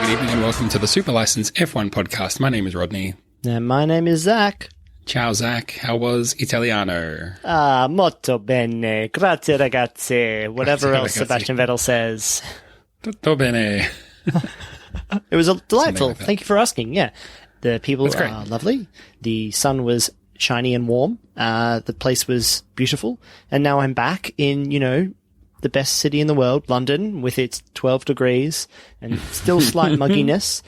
good evening and welcome to the Super License F1 podcast. My name is Rodney. And my name is Zach. Ciao, Zach. How was Italiano? Molto bene. Grazie, ragazzi. Whatever Grazie, else ragazzi. Sebastian Vettel says. Tutto bene. It was delightful. Like that. Thank you for asking. Yeah. The people That's great. are lovely. The sun was shiny and warm. The place was beautiful. And now I'm back in, the best city in the world, London, with its 12 degrees and still slight mugginess.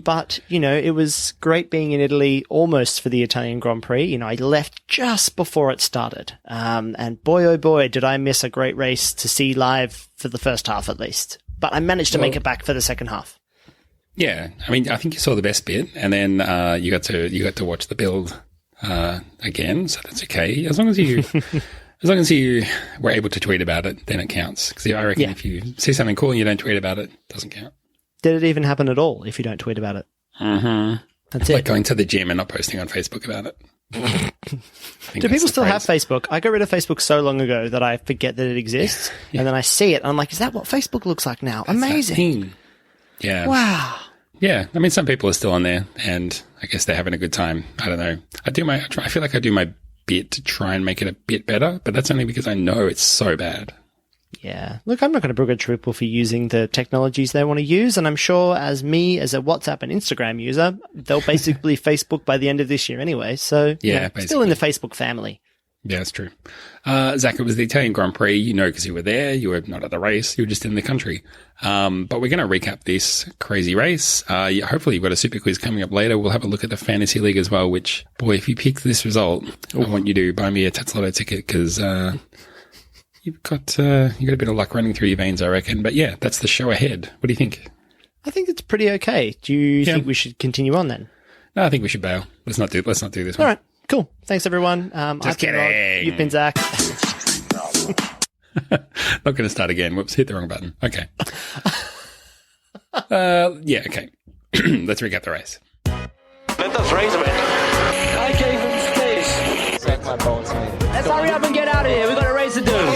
But, it was great being in Italy almost for the Italian Grand Prix. I left just before it started. And boy, oh boy, did I miss a great race to see live for the first half at least. But I managed to make it back for the second half. Yeah, I mean, I think you saw the best bit, and then you got to watch the build again, so that's okay. As long as you were able to tweet about it, then it counts. Because I reckon if you see something cool and you don't tweet about it, it doesn't count. Did it even happen at all if you don't tweet about it? Mm-hmm. That's Like it. going to the gym and not posting on Facebook about it. Do people still have Facebook? I got rid of Facebook so long ago that I forget that it exists. Yeah. And then I see it and I'm like, is that what Facebook looks like now? That's that Amazing. thing. Yeah. Wow. Yeah, I mean, some people are still on there, and I guess they're having a good time. I don't know. I feel like I do my bit to try and make it a bit better, but that's only because I know it's so bad. Yeah. Look, I'm not going to begrudge people for using the technologies they want to use. And I'm sure as a WhatsApp and Instagram user, they'll basically Facebook by the end of this year anyway. So Yeah, still in the Facebook family. Yeah, that's true. Zach, it was the Italian Grand Prix, because you were there. You were not at the race. You were just in the country. But we're going to recap this crazy race. Hopefully you've got a super quiz coming up later. We'll have a look at the Fantasy League as well, which, boy, if you pick this result, I want you to buy me a Tatslotto ticket because you've got a bit of luck running through your veins, I reckon. But yeah, that's the show ahead. What do you think? I think it's pretty okay. Do you think we should continue on then? No, I think we should bail. Let's not do this one. All right. Cool. Thanks, everyone. I've been Rod. kidding. You've been Zach. Not going to start again. Whoops, hit the wrong button. Okay. Okay. Let's recap the race. Let us race a bit. I gave him space. Suck my balls, mate. Let's hurry up and get out of here. We've got a race to do.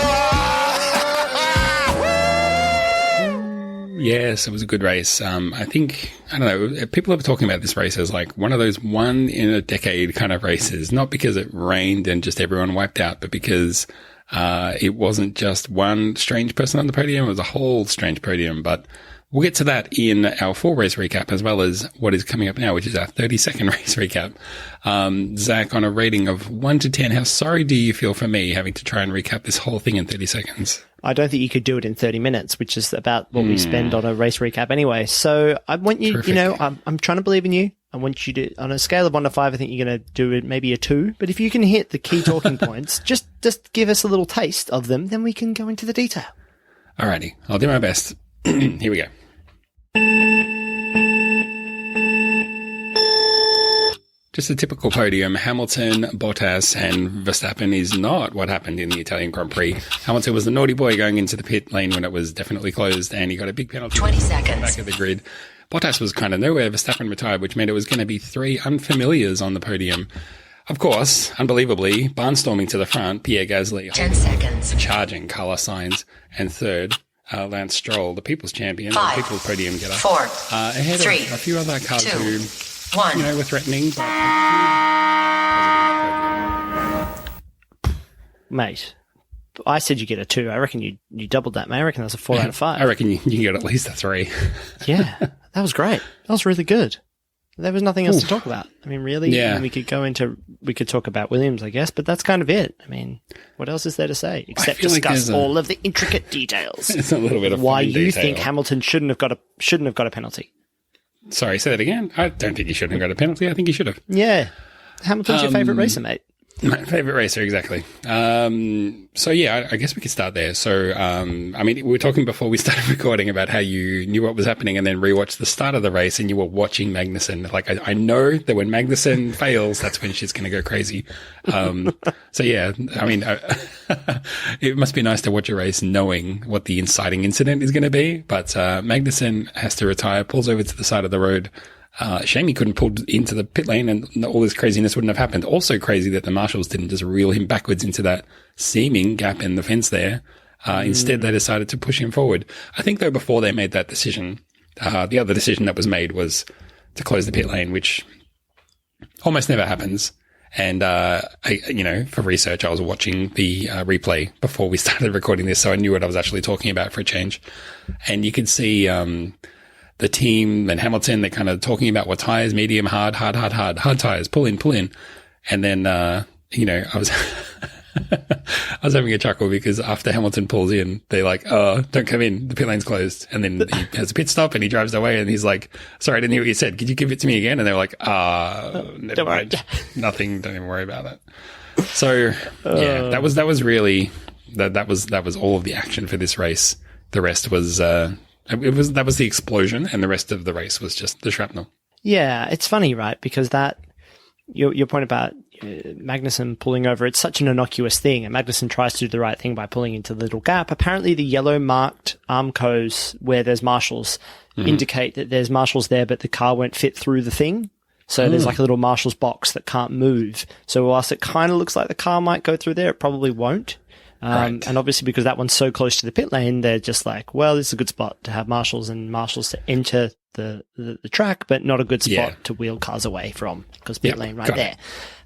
Yes, it was a good race. I don't know, people are talking about this race as like one of those one in a decade kind of races, not because it rained and just everyone wiped out, but because it wasn't just one strange person on the podium. It was a whole strange podium, but we'll get to that in our full race recap as well as what is coming up now, which is our 30-second race recap. Zach, on a rating of 1 to 10, how sorry do you feel for me having to try and recap this whole thing in 30 seconds? I don't think you could do it in 30 minutes, which is about what we spend on a race recap anyway. So I want you, Terrific. I'm trying to believe in you. I want you to, on a scale of 1 to 5, I think you're going to do it maybe a 2. But if you can hit the key talking points, just give us a little taste of them, then we can go into the detail. Alrighty, I'll do my best. Here we go. Just a typical podium. Hamilton, Bottas, and Verstappen is not what happened in the Italian Grand Prix. Hamilton was the naughty boy going into the pit lane when it was definitely closed, and he got a big penalty. 20 seconds. Back of the grid. Bottas was kind of nowhere. Verstappen retired, which meant it was going to be 3 unfamiliars on the podium. Of course, unbelievably, barnstorming to the front, Pierre Gasly. 10 seconds. Charging Carlos Sainz, and third, Lance Stroll, the people's champion, 5, the people's podium getter. 4, ahead 3, of a few other cars 2, who, 1. were threatening, but Mate, I said you get a 2. I reckon you doubled that, mate. I reckon that's a 4 out of 5. I reckon you can get at least a 3. Yeah, that was great. That was really good. There was nothing else to talk about. I mean, really? Yeah. I mean, we could talk about Williams, I guess, but that's kind of it. I mean, what else is there to say except feel like discuss there's all of the intricate details? It's a little bit of Why fine you detail. think Hamilton shouldn't have got a penalty? Sorry, say that again. I don't think he shouldn't have got a penalty. I think he should have. Yeah, Hamilton's your favourite racer, mate. My favorite racer, exactly. So yeah, I guess we could start there. So, I mean, we were talking before we started recording about how you knew what was happening and then rewatched the start of the race and you were watching Magnussen. Like, I know that when Magnussen fails, that's when she's going to go crazy. So yeah, I mean, it must be nice to watch a race knowing what the inciting incident is going to be. But, Magnussen has to retire, pulls over to the side of the road. Shame he couldn't pull into the pit lane and all this craziness wouldn't have happened. Also crazy that the marshals didn't just reel him backwards into that seeming gap in the fence there. Instead, they decided to push him forward. I think, though, before they made that decision, The other decision that was made was to close the pit lane, which almost never happens. And, for research, I was watching the replay before we started recording this, so I knew what I was actually talking about for a change. And you could see the team and Hamilton, they're kind of talking about what tires, medium, hard tires, pull in. And then, I was I was having a chuckle because after Hamilton pulls in, they're like, "Oh, don't come in. The pit lane's closed." And then he has a pit stop and he drives away and he's like, "Sorry, I didn't hear what you said. Could you give it to me again?" And they're like, never mind. Nothing. Don't even worry about it. So yeah, that was really, that was all of the action for this race. The rest was, that was the explosion and the rest of the race was just the shrapnel. Yeah. It's funny, right? Because your point about Magnussen pulling over, it's such an innocuous thing, and Magnussen tries to do the right thing by pulling into the little gap. Apparently the yellow marked Armcos where there's marshals indicate that there's marshals there, but the car won't fit through the thing. So there's like a little marshal's box that can't move. So whilst it kind of looks like the car might go through there, it probably won't. Right. And obviously because that one's so close to the pit lane, they're just like, well, this is a good spot to have marshals to enter the track, but not a good spot to wheel cars away from, because pit lane right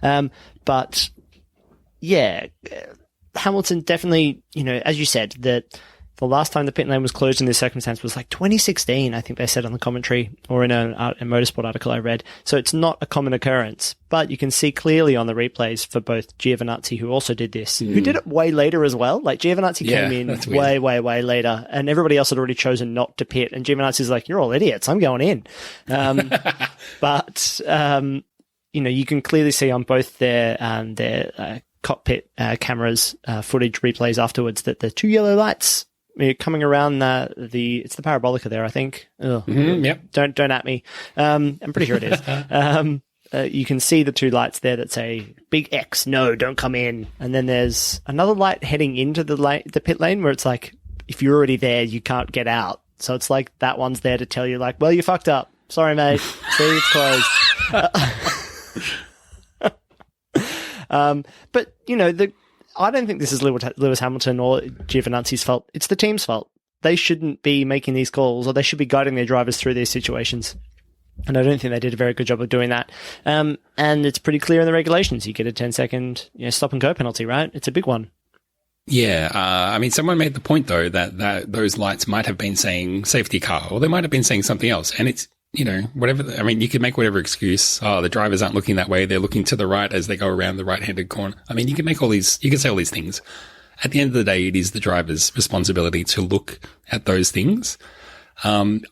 there. But yeah, Hamilton definitely, as you said, that the last time the pit lane was closed in this circumstance was like 2016, I think they said on the commentary, or in a motorsport article I read. So it's not a common occurrence, but you can see clearly on the replays for both Giovinazzi, who also did this, who did it way later as well. Like Giovinazzi came in way later, and everybody else had already chosen not to pit. And Giovinazzi's like, "You're all idiots. I'm going in." But you can clearly see on both their cockpit cameras footage replays afterwards that the two yellow lights coming around it's the parabolica there, I think. Yep. Don't at me. I'm pretty sure it is. You can see the two lights there that say big X, no, don't come in. And then there's another light heading into the pit lane where it's like, if you're already there, you can't get out. So it's like that one's there to tell you like, well, you fucked up. Sorry, mate. See, it's closed. But I don't think this is Lewis Hamilton or Giovinazzi's fault. It's the team's fault. They shouldn't be making these calls, or they should be guiding their drivers through these situations. And I don't think they did a very good job of doing that. And it's pretty clear in the regulations. You get a 10-second stop and go penalty, right? It's a big one. Yeah. Someone made the point, though, that those lights might have been saying safety car, or they might have been saying something else. And it's, whatever. You could make whatever excuse. Oh, the drivers aren't looking that way. They're looking to the right as they go around the right-handed corner. You can make you can say all these things. At the end of the day, it is the driver's responsibility to look at those things. I don't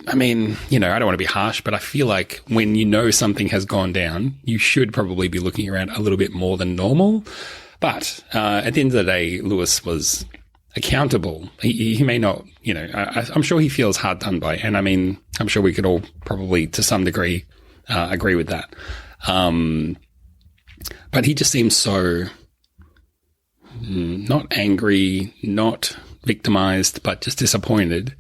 want to be harsh, but I feel like when something has gone down, you should probably be looking around a little bit more than normal. But, at the end of the day, Lewis was accountable. He may not, I'm sure he feels hard done by. And I'm sure we could all probably to some degree, agree with that. But he just seems so not angry, not victimized, but just disappointed.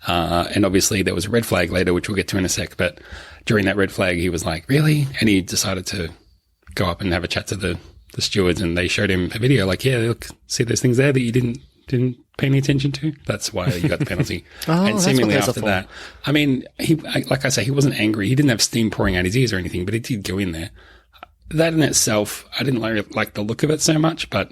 And obviously there was a red flag later, which we'll get to in a sec. But during that red flag, he was like, really? And he decided to go up and have a chat to the stewards, and they showed him a video like, yeah, look, see those things there that you didn't pay any attention to? That's why you got the penalty. And seemingly after that, like I say, he wasn't angry. He didn't have steam pouring out his ears or anything, but he did go in there. That in itself, I didn't like the look of it so much, but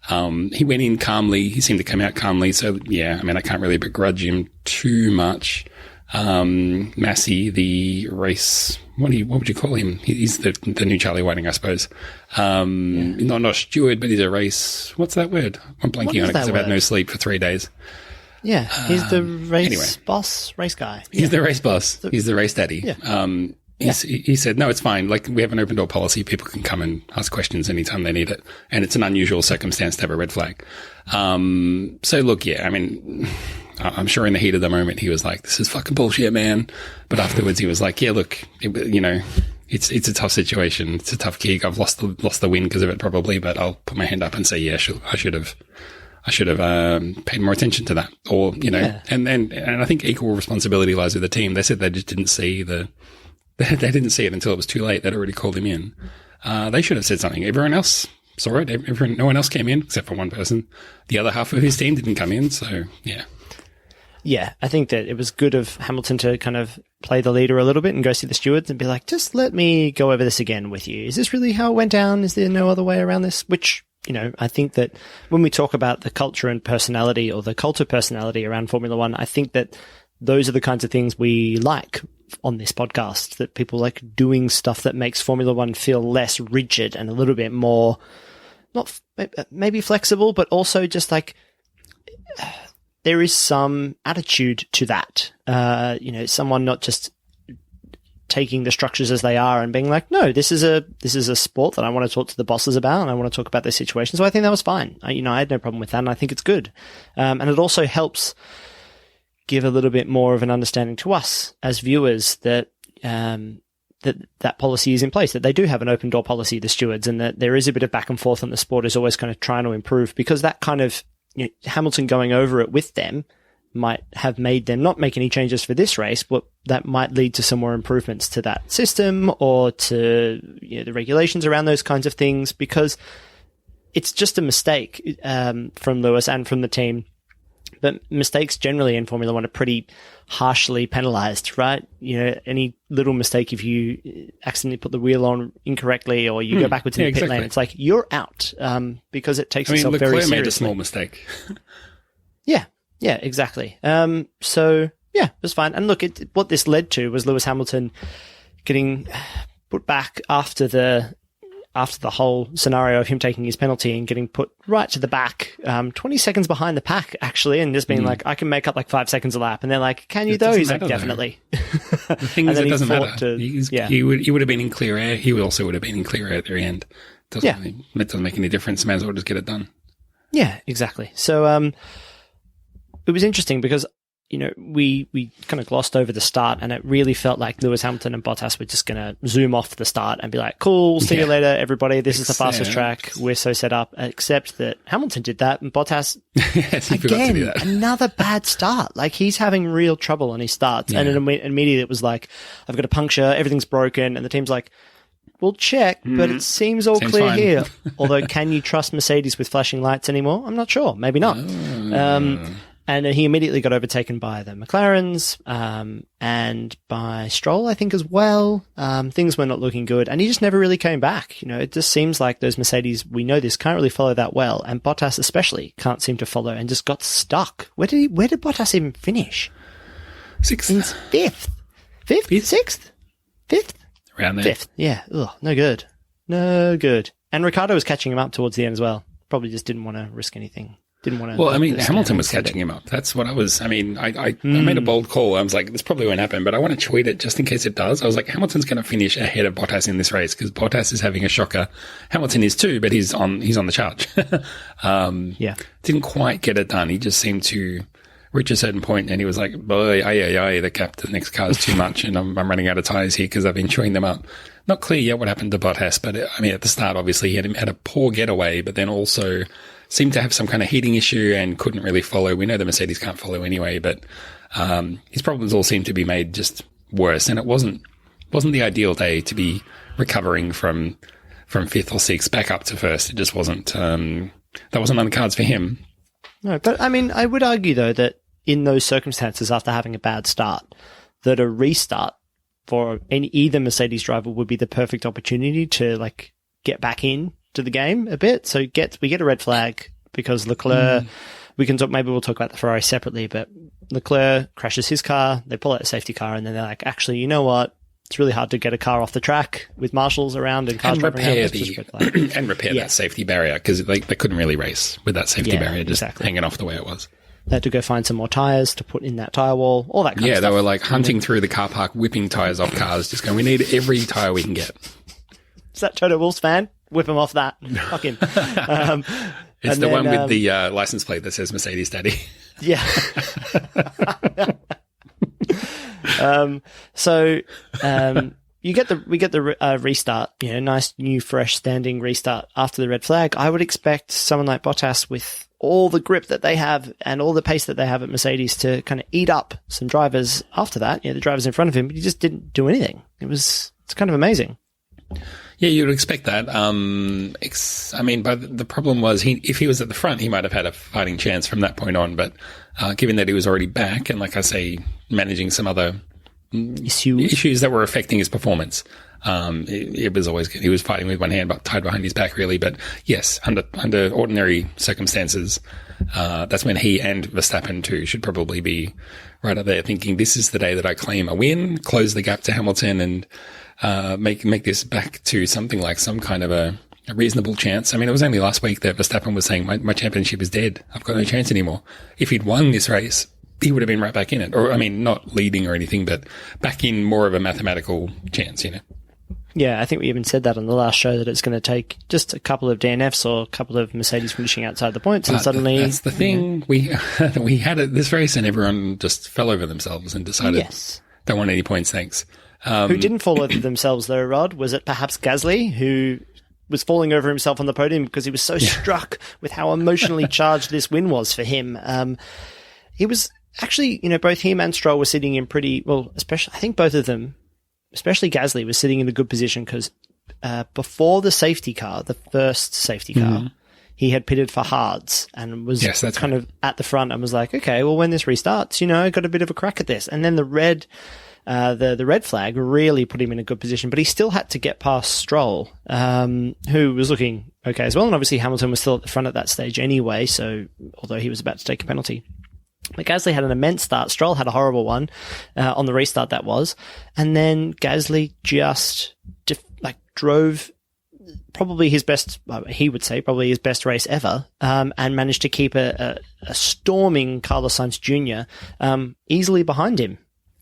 he went in calmly. He seemed to come out calmly. So yeah, I can't really begrudge him too much. Massey, the race, what would you call him? He's the new Charlie Whiting, I suppose. Not a steward, but he's a race. What's that word? I'm blanking on it because I've had no sleep for 3 days. Yeah, he's the race boss, race guy. He's the race boss. He's the race daddy. Yeah. He said, no, it's fine. Like, we have an open door policy. People can come and ask questions anytime they need it. And it's an unusual circumstance to have a red flag. So look, yeah, I'm sure in the heat of the moment, he was like, this is fucking bullshit, man. But afterwards he was like, yeah, look, it's a tough situation. It's a tough gig. I've lost the win because of it probably, but I'll put my hand up and say, yeah, I should have paid more attention to that. Or, and I think equal responsibility lies with the team. They said they just didn't see they didn't see it until it was too late. They'd already called him in. They should have said something. Everyone else saw it. No one else came in except for one person. The other half of his team didn't come in. So yeah. Yeah, I think that it was good of Hamilton to kind of play the leader a little bit and go see the stewards and be like, just let me go over this again with you. Is this really how it went down? Is there no other way around this? Which, you know, I think that when we talk about the culture and personality or the cult of personality around Formula One, I think that those are the kinds of things we like on this podcast, that people like doing stuff that makes Formula One feel less rigid and a little bit more, not maybe flexible, but also just like, there is some attitude to that. You know, someone not just taking the structures as they are and being like, no, this is a sport that I want to talk to the bosses about and I want to talk about their situation. So I think that was fine. I had no problem with that, and I think it's good. And it also helps give a little bit more of an understanding to us as viewers that that policy is in place, that they do have an open door policy, the stewards, and that there is a bit of back and forth and the sport is always kind of trying to improve, because that kind of, you know, Hamilton going over it with them might have made them not make any changes for this race, but that might lead to some more improvements to that system or to, you know, the regulations around those kinds of things, because it's just a mistake from Lewis and from the team. But mistakes generally in Formula One are pretty harshly penalized, right? You know, any little mistake, if you accidentally put the wheel on incorrectly or you go backwards in the pit lane, it's like you're out, because it takes itself very seriously. Leclerc made a small mistake. Yeah, exactly. So yeah, it was fine. And look, what this led to was Lewis Hamilton getting put back after the whole scenario of him taking his penalty and getting put right to the back, 20 seconds behind the pack, actually, and just being like, I can make up like 5 seconds a lap. And they're like, can you though? He's like, definitely. The thing is, it doesn't matter. He would have been in clear air. He also would have been in clear air at the end. It doesn't make any difference. May as well just get it done. Yeah, exactly. So, it was interesting because, you know, we kind of glossed over the start, and it really felt like Lewis Hamilton and Bottas were just going to zoom off the start and be like, cool, see you later, everybody. This is the fastest track. We're so set up. Except that Hamilton did that, and Bottas, yes, he forgot to do that. Another bad start. Like, he's having real trouble on his starts. Yeah. And immediately it was like, I've got a puncture, everything's broken. And the team's like, we'll check, but it seems all clear fine. Here. Although, can you trust Mercedes with flashing lights anymore? I'm not sure. Maybe not. And he immediately got overtaken by the McLarens, and by Stroll, I think, as well. Things were not looking good, and he just never really came back. You know, it just seems like those Mercedes, we know this, can't really follow that well, and Bottas especially can't seem to follow and just got stuck. Where did Bottas even finish? Sixth. In fifth? Sixth? Fifth? Around there. Fifth, yeah. Ugh, no good. No good. And Ricciardo was catching him up towards the end as well. Probably just didn't want to risk anything. Well, I mean, Hamilton was catching him up. That's what I was. I mean, I made a bold call. I was like, this probably won't happen, but I want to tweet it just in case it does. I was like, Hamilton's going to finish ahead of Bottas in this race because Bottas is having a shocker. Hamilton is too, but he's on the charge. Didn't quite get it done. He just seemed to reach a certain point, and he was like, boy, the next car is too much, and I'm running out of tires here because I've been chewing them up. Not clear yet what happened to Bottas, but I mean, at the start, obviously, he had a poor getaway, but then also seemed to have some kind of heating issue and couldn't really follow. We know the Mercedes can't follow anyway, but his problems all seemed to be made just worse. And it wasn't the ideal day to be recovering from fifth or sixth back up to first. It just wasn't. That wasn't on the cards for him. No, but I mean, I would argue though that in those circumstances, after having a bad start, that a restart for either Mercedes driver would be the perfect opportunity to like get back in to the game a bit. So we get a red flag because Leclerc, maybe we'll talk about the Ferrari separately, but Leclerc crashes his car, they pull out a safety car, and then they're like, actually, you know what? It's really hard to get a car off the track with marshals around and cars driving around. And repair that safety barrier, because they couldn't really race with that safety barrier just hanging off the way it was. They had to go find some more tyres to put in that tyre wall, all that kind of stuff. Yeah, they were like hunting through the car park, whipping tyres off cars, just going, we need every tyre we can get. Is that Toto Wolff's fan? Whip him off that. Fuck him. It's the one with the license plate that says Mercedes Daddy. Yeah. We get the restart, you know, nice new fresh standing restart after the red flag. I would expect someone like Bottas with all the grip that they have and all the pace that they have at Mercedes to kind of eat up some drivers after that. You know, the drivers in front of him, but he just didn't do anything. It's kind of amazing. Yeah, you'd expect that. I mean, but the problem was if he was at the front, he might have had a fighting chance from that point on. But given that he was already back and, like I say, managing some other issues that were affecting his performance, it was always good. He was fighting with one hand tied behind his back, really. But yes, under ordinary circumstances, that's when he and Verstappen too should probably be right up there, thinking this is the day that I claim a win, close the gap to Hamilton, and make this back to something like some kind of a reasonable chance. I mean, it was only last week that Verstappen was saying, my championship is dead. I've got no chance anymore. If he'd won this race, he would have been right back in it. Or, I mean, not leading or anything, but back in more of a mathematical chance, you know. Yeah, I think we even said that on the last show, that it's going to take just a couple of DNFs or a couple of Mercedes finishing outside the points, and suddenly... That's the thing. We had this race and everyone just fell over themselves and decided, don't want any points, thanks. Who didn't fall over themselves, though, Rod? Was it perhaps Gasly, who was falling over himself on the podium because he was so struck with how emotionally charged this win was for him? It was actually, both him and Stroll were sitting in pretty... Well, especially, I think both of them... Especially Gasly was sitting in a good position because before the safety car, the first safety car, he had pitted for hards and was kind of at the front and was like, okay, well, when this restarts, I got a bit of a crack at this. And then the red flag really put him in a good position, but he still had to get past Stroll, who was looking okay as well. And obviously Hamilton was still at the front at that stage anyway, so although he was about to take a penalty. But Gasly had an immense start. Stroll had a horrible one on the restart, that was. And then Gasly just drove probably his best, he would say, probably his best race ever, and managed to keep a storming Carlos Sainz Jr. Easily behind him.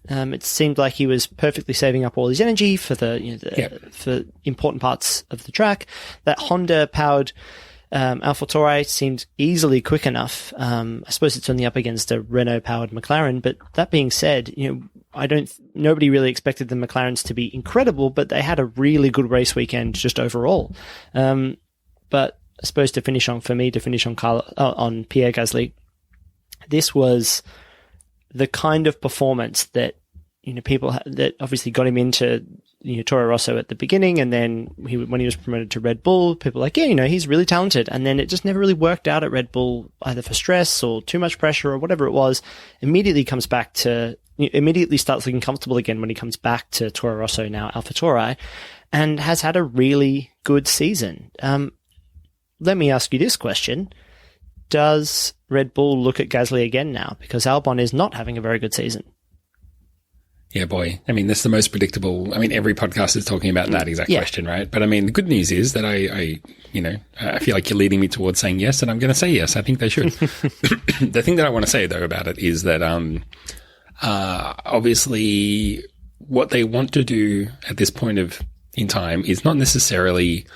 It seemed like he was perfectly saving up all his energy for for important parts of the track. That Honda-powered AlphaTauri seemed easily quick enough. I suppose it's only up against a Renault-powered McLaren, but that being said, nobody really expected the McLarens to be incredible, but they had a really good race weekend just overall. But I suppose to finish on Pierre Gasly, this was the kind of performance that that obviously got him into Toro Rosso at the beginning, and then when he was promoted to Red Bull, people were like, he's really talented. And then it just never really worked out at Red Bull, either for stress or too much pressure or whatever it was. Immediately starts looking comfortable again when he comes back to Toro Rosso, now AlphaTauri, and has had a really good season. Let me ask you this question. Does Red Bull look at Gasly again now? Because Albon is not having a very good season. Yeah, boy. I mean, that's the most predictable. I mean, every podcast is talking about that exact question, right? But I mean, the good news is that I feel like you're leading me towards saying yes, and I'm going to say yes. I think they should. The thing that I want to say, though, about it is that obviously what they want to do at this point in time is not necessarily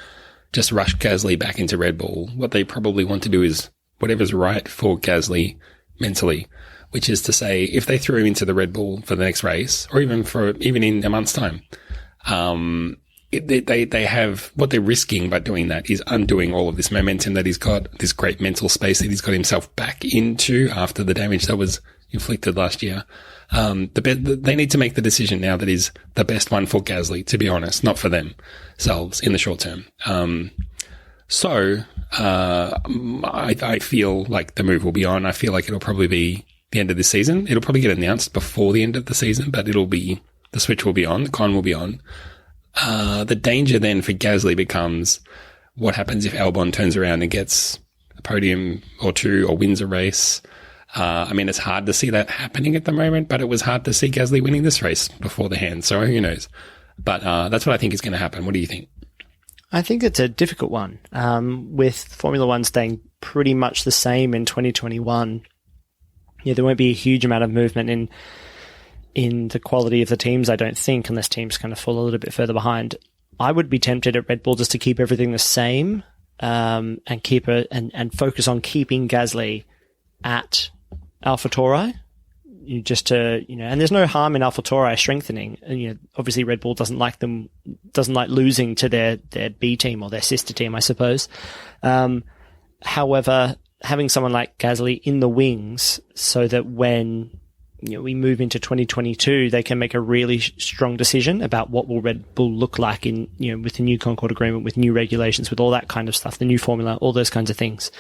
just rush Gasly back into Red Bull. What they probably want to do is whatever's right for Gasly mentally, which is to say, if they threw him into the Red Bull for the next race, or even in a month's time, they have, what they're risking by doing that is undoing all of this momentum that he's got, this great mental space that he's got himself back into after the damage that was inflicted last year. They need to make the decision now that is the best one for Gasly, to be honest, not for themselves in the short term. I feel like the move will be on. I feel like it'll probably be the end of this season. It'll probably get announced before the end of the season, but the switch will be on, the con will be on. The danger then for Gasly becomes what happens if Albon turns around and gets a podium or two or wins a race. I mean, it's hard to see that happening at the moment, but it was hard to see Gasly winning this race before the hand, so who knows. But that's what I think is going to happen. What do you think? I think it's a difficult one. With Formula One staying pretty much the same in 2021, there won't be a huge amount of movement in the quality of the teams, I don't think, unless teams kind of fall a little bit further behind. I would be tempted at Red Bull just to keep everything the same, and and focus on keeping Gasly at AlphaTauri. And there's no harm in AlphaTauri strengthening. And, obviously Red Bull doesn't like losing to their B team or their sister team, I suppose. However, having someone like Gasly in the wings so that when we move into 2022, they can make a really strong decision about what will Red Bull look like in, with the new Concord Agreement, with new regulations, with all that kind of stuff, the new formula, all those kinds of things.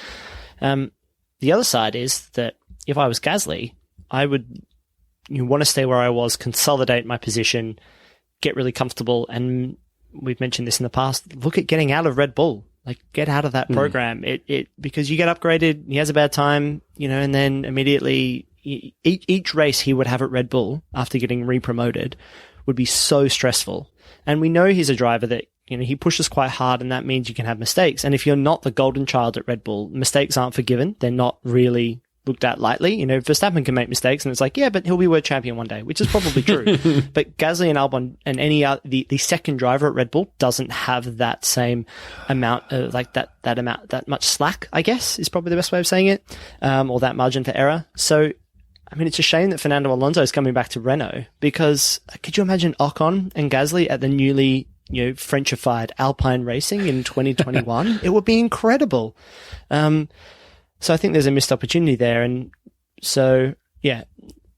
The other side is that if I was Gasly, I would want to stay where I was, consolidate my position, get really comfortable, and we've mentioned this in the past, look at getting out of Red Bull. Like, get out of that program. Because you get upgraded, he has a bad time, and then immediately each race he would have at Red Bull after getting re-promoted would be so stressful. And we know he's a driver that, he pushes quite hard, and that means you can have mistakes. And if you're not the golden child at Red Bull, mistakes aren't forgiven. They're not really looked at lightly. Verstappen can make mistakes, and it's like, yeah, but he'll be world champion one day, which is probably true. But Gasly and Albon and any other, the second driver at Red Bull doesn't have that same amount of that much slack, I guess, is probably the best way of saying it, or that margin for error. So, it's a shame that Fernando Alonso is coming back to Renault, because could you imagine Ocon and Gasly at the newly, Frenchified Alpine racing in 2021? It would be incredible. So I think there's a missed opportunity there. And so, yeah,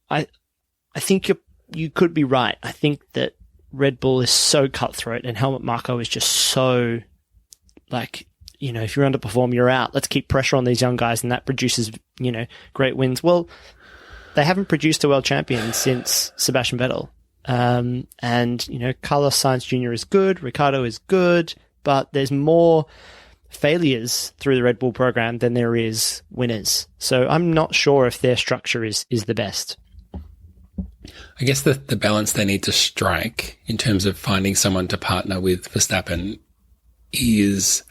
I think you could be right. I think that Red Bull is so cutthroat, and Helmut Marko is just so, like, if you underperform, you're out. Let's keep pressure on these young guys, and that produces, great wins. Well, they haven't produced a world champion since Sebastian Vettel. And, Carlos Sainz Jr. is good, Ricciardo is good, but there's more failures through the Red Bull program than there is winners. So I'm not sure if their structure is the best. I guess the balance they need to strike in terms of finding someone to partner with Verstappen is,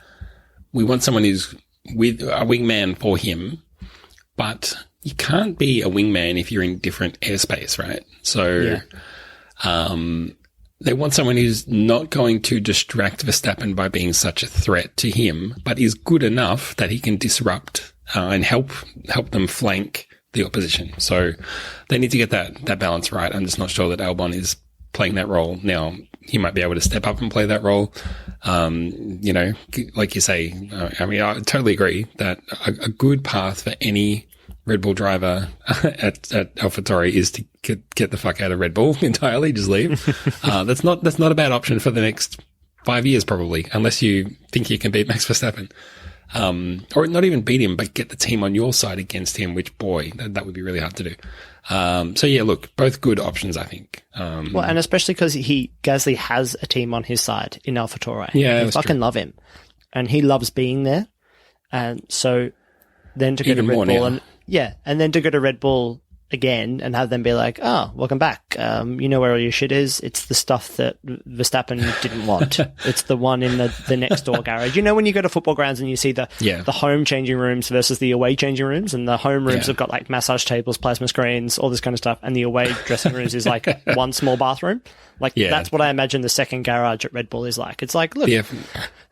we want someone who's with a wingman for him, but you can't be a wingman if you're in different airspace, right? So, they want someone who's not going to distract Verstappen by being such a threat to him, but is good enough that he can disrupt and help them flank the opposition. So they need to get that balance right. I'm just not sure that Albon is playing that role. Now, he might be able to step up and play that role. Like you say, I totally agree that a good path for any Red Bull driver at AlphaTauri is to get the fuck out of Red Bull entirely, just leave. That's not a bad option for the next 5 years, probably, unless you think you can beat Max Verstappen. Or not even beat him, but get the team on your side against him, which, boy, that would be really hard to do. So yeah, look, both good options, I think. Well, and especially because Gasly has a team on his side in AlphaTauri. Yeah, I fucking love him, and he loves being there. And so then to go to Red Bull and then to go to Red Bull again and have them be like, oh, welcome back. You know where all your shit is. It's the stuff that Verstappen didn't want. It's the one in the next door garage. When you go to football grounds and you see the home changing rooms versus the away changing rooms, and the home rooms have got like massage tables, plasma screens, all this kind of stuff, and the away dressing rooms is like one small bathroom. That's what I imagine the second garage at Red Bull is like. It's like, look,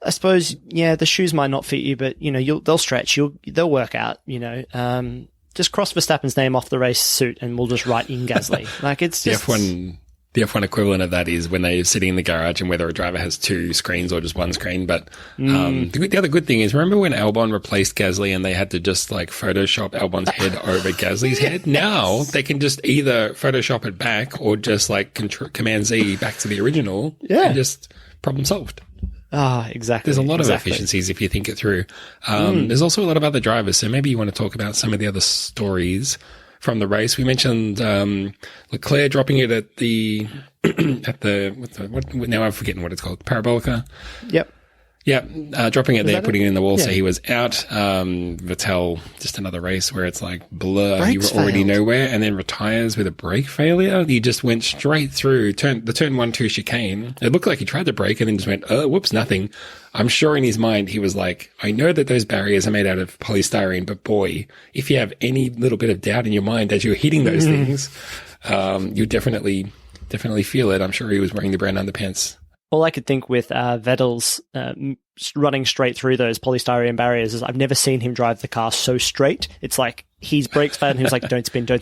I suppose, the shoes might not fit you, but they'll stretch, they'll work out, just cross Verstappen's name off the race suit and we'll just write in Gasly. Like, it's just... The F1 equivalent of that is when they're sitting in the garage and whether a driver has two screens or just one screen. But the other good thing is, remember when Albon replaced Gasly and they had to just like Photoshop Albon's head over Gasly's head? Now they can just either Photoshop it back or just like Command Z back to the original and just problem solved. Exactly. There's a lot of efficiencies if you think it through. There's also a lot of other drivers. So maybe you want to talk about some of the other stories from the race. We mentioned Leclerc dropping it at the now I'm forgetting what it's called, Parabolica. Yep. Yeah, dropping it there, putting it in the wall, so he was out. Vettel, just another race where it's like blur, you were already nowhere, and then retires with a brake failure. He just went straight through turn 1-2 chicane. It looked like he tried to brake and then just went, whoops, nothing. I'm sure in his mind he was like, I know that those barriers are made out of polystyrene, but boy, if you have any little bit of doubt in your mind as you're hitting those things, you definitely feel it. I'm sure he was wearing the brown underpants. All I could think with Vettel's running straight through those polystyrene barriers is I've never seen him drive the car so straight. It's like his brakes failed and he was like, don't spin. God,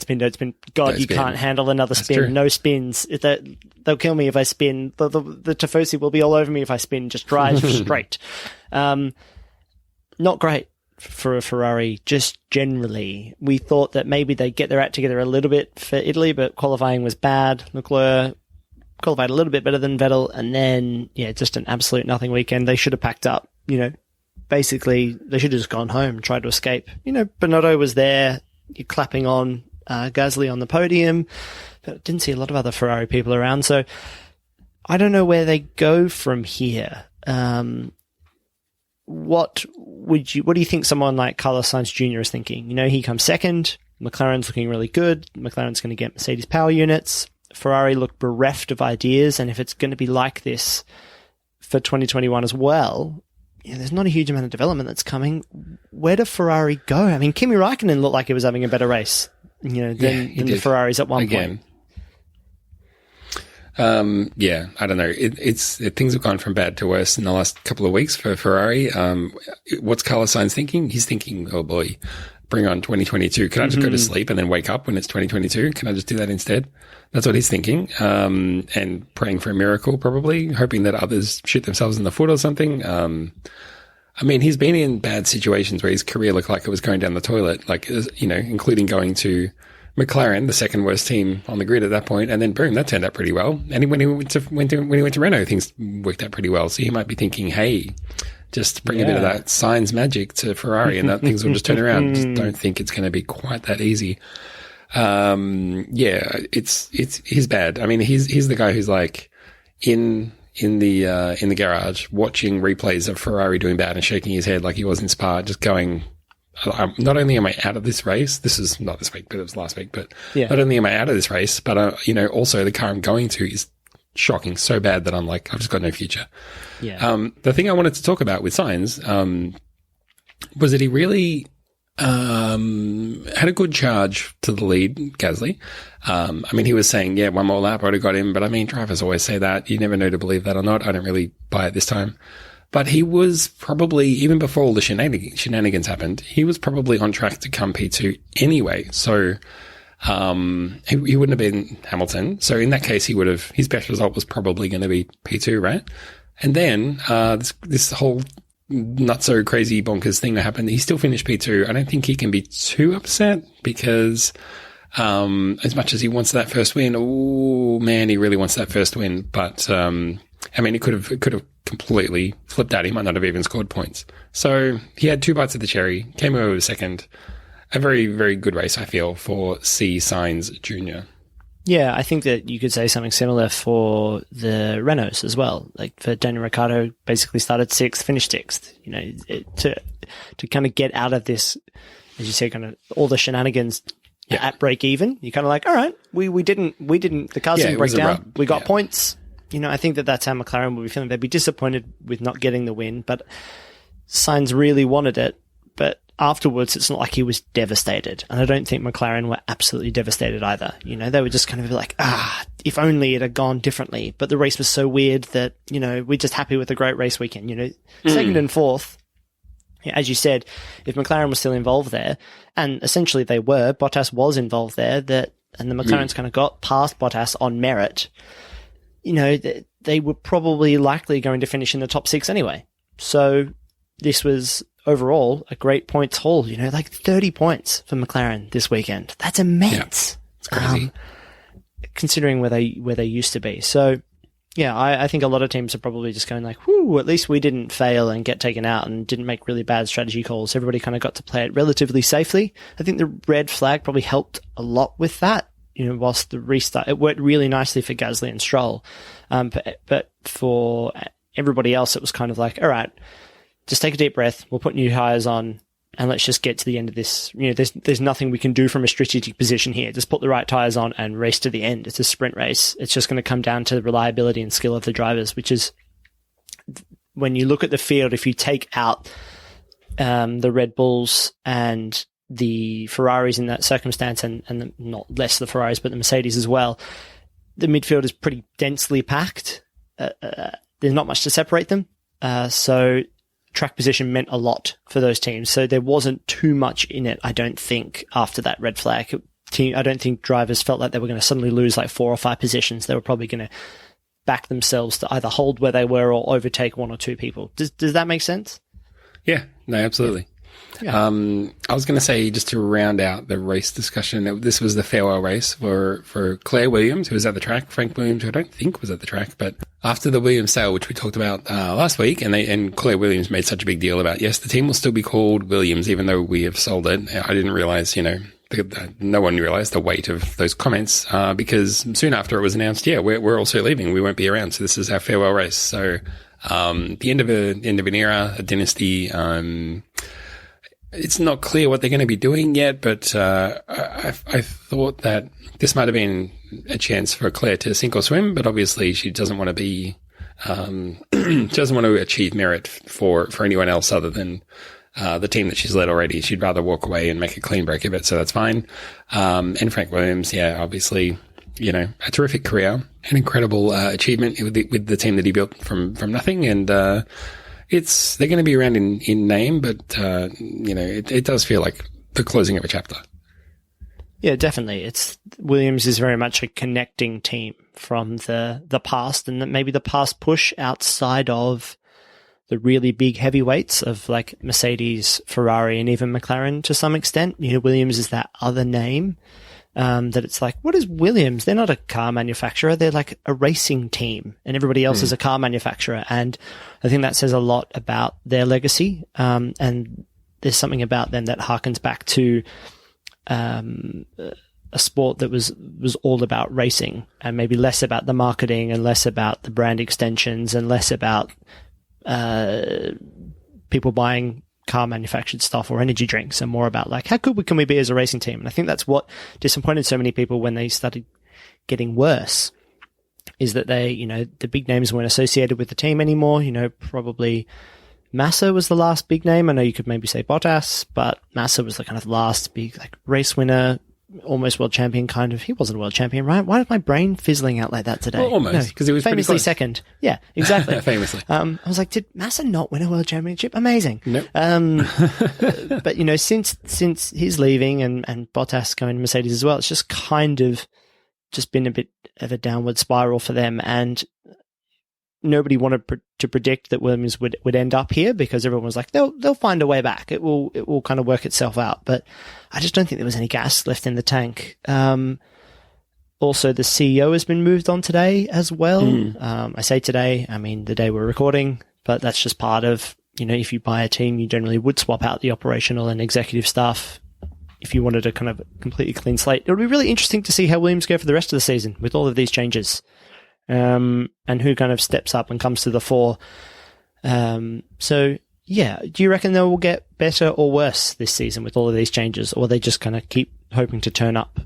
don't you can't handle another spin. True. No spins. They'll kill me if I spin. The Tifosi will be all over me if I spin. Just drive straight. Not great. for a Ferrari, just generally. We thought that maybe they'd get their act together a little bit for Italy, but qualifying was bad. Leclerc qualified a little bit better than Vettel, and then, just an absolute nothing weekend. They should have packed up, basically, they should have just gone home, tried to escape. Binotto was there, you're clapping on Gasly on the podium, but didn't see a lot of other Ferrari people around, so I don't know where they go from here. What do you think someone like Carlos Sainz Jr. is thinking? He comes second, McLaren's looking really good, McLaren's going to get Mercedes power units, Ferrari look bereft of ideas, and if it's going to be like this for 2021 as well, there's not a huge amount of development that's coming. Where do Ferrari go? I mean, Kimi Räikkönen looked like he was having a better race, than the Ferraris at one point. I don't know. Things have gone from bad to worse in the last couple of weeks for Ferrari. What's Carlos Sainz thinking? He's thinking, oh boy, bring on 2022. Can I just go to sleep and then wake up when it's 2022? Can I just do that instead? That's what he's thinking. And praying for a miracle, probably, hoping that others shoot themselves in the foot or something. I mean, he's been in bad situations where his career looked like it was going down the toilet, like, including going to McLaren, the second worst team on the grid at that point, and then boom, that turned out pretty well. And when he went to Renault, things worked out pretty well. So he might be thinking, hey, just bring a bit of that Sainz magic to Ferrari, and that things will just turn around. Just don't think it's going to be quite that easy. He's bad. I mean, he's the guy who's like in the garage watching replays of Ferrari doing bad and shaking his head like he was in Spa, just going, not only am I out of this race, this is not this week, but it was last week, but not only am I out of this race, but, also the car I'm going to is shocking, so bad that I'm like, I've just got no future. Yeah. The thing I wanted to talk about with Sainz, was that he really, had a good charge to the lead, Gasly. I mean, he was saying, one more lap, I would have got him, but I mean, drivers always say that. You never know to believe that or not. I don't really buy it this time. But he was probably, even before all the shenanigans happened, he was probably on track to come P2 anyway. So, he wouldn't have been Hamilton. So in that case, his best result was probably going to be P2, right? And then, this whole not so crazy bonkers thing that happened, he still finished P2. I don't think he can be too upset because, as much as he wants that first win, oh man, he really wants that first win. But, I mean, it could have completely flipped out. He might not have even scored points. So he had two bites of the cherry, came over second. A very, very good race, I feel, for C. Sainz Jr. Yeah, I think that you could say something similar for the Renaults as well. Like for Daniel Ricciardo, basically started sixth, finished sixth. To kind of get out of this, as you say, kind of all the shenanigans at break even. You're kind of like, all right, we didn't, the cars didn't break down. We got points. I think that's how McLaren will be feeling. They'd be disappointed with not getting the win, but Sainz really wanted it. But afterwards, it's not like he was devastated. And I don't think McLaren were absolutely devastated either. They were just kind of like, if only it had gone differently. But the race was so weird that, we're just happy with a great race weekend. Second and fourth, as you said, if McLaren was still involved there, and essentially they were, Bottas was involved there, and the McLaren's kind of got past Bottas on merit, they were probably likely going to finish in the top six anyway. So this was overall a great points haul, like 30 points for McLaren this weekend. That's immense. Yeah, it's crazy. Considering where they used to be. So yeah, I think a lot of teams are probably just going like, whoo, at least we didn't fail and get taken out and didn't make really bad strategy calls. Everybody kind of got to play it relatively safely. I think the red flag probably helped a lot with that. Whilst the restart, it worked really nicely for Gasly and Stroll. But for everybody else, it was kind of like, all right, just take a deep breath. We'll put new tyres on and let's just get to the end of this. There's nothing we can do from a strategic position here. Just put the right tyres on and race to the end. It's a sprint race. It's just going to come down to the reliability and skill of the drivers, which is when you look at the field, if you take out, the Red Bulls and the Ferraris in that circumstance, and not less the Ferraris, but the Mercedes as well, the midfield is pretty densely packed. There's not much to separate them. So track position meant a lot for those teams. So there wasn't too much in it, I don't think, after that red flag. I don't think drivers felt like they were going to suddenly lose like 4 or 5 positions. They were probably going to back themselves to either hold where they were or overtake 1 or 2 people. Does that make sense? Yeah, no, absolutely. Yeah. I was going to say, just to round out the race discussion, this was the farewell race for Claire Williams, who was at the track. Frank Williams, who I don't think was at the track, but after the Williams sale, which we talked about last week, and Claire Williams made such a big deal about, yes, the team will still be called Williams, even though we have sold it. I didn't realize, no one realized the weight of those comments, because soon after it was announced, we're also leaving. We won't be around. So this is our farewell race. So, the end of an era, a dynasty. It's not clear what they're going to be doing yet, but I thought that this might have been a chance for Claire to sink or swim, but obviously she doesn't want to be, she doesn't want to achieve merit for anyone else other than the team that she's led already. She'd rather walk away and make a clean break of it, so that's fine. And Frank Williams, obviously, a terrific career, an incredible achievement with the team that he built from nothing, and they're going to be around in name, but, it does feel like the closing of a chapter. Yeah, definitely. Williams is very much a connecting team from the past, and maybe the past push outside of the really big heavyweights of like Mercedes, Ferrari, and even McLaren to some extent. Williams is that other name. That it's like, what is Williams? They're not a car manufacturer. They're like a racing team, and everybody else is a car manufacturer. And I think that says a lot about their legacy. And there's something about them that harkens back to, a sport that was all about racing, and maybe less about the marketing and less about the brand extensions and less about, people buying car manufactured stuff or energy drinks, and more about like, how good can we be as a racing team? And I think that's what disappointed so many people when they started getting worse, is that the big names weren't associated with the team anymore. Probably Massa was the last big name. I know you could maybe say Bottas, but Massa was the kind of last big like race winner, almost world champion kind of. He wasn't a world champion, right? Why is my brain fizzling out like that today? Well, almost, because he was famously pretty close. Second. Yeah, exactly. Famously. I was like, did Massa not win a world championship? Amazing. Nope. But since he's leaving and Bottas going to Mercedes as well, it's just kind of just been a bit of a downward spiral for them, and nobody wanted to predict that Williams would end up here, because everyone was like, they'll find a way back. It will kind of work itself out. But I just don't think there was any gas left in the tank. Also, the CEO has been moved on today as well. I say today, I mean the day we're recording, but that's just part of, if you buy a team, you generally would swap out the operational and executive staff if you wanted a kind of completely clean slate. It would be really interesting to see how Williams go for the rest of the season with all of these changes. And who kind of steps up and comes to the fore. So, yeah, do you reckon they will get better or worse this season with all of these changes, or they just kind of keep hoping to turn up?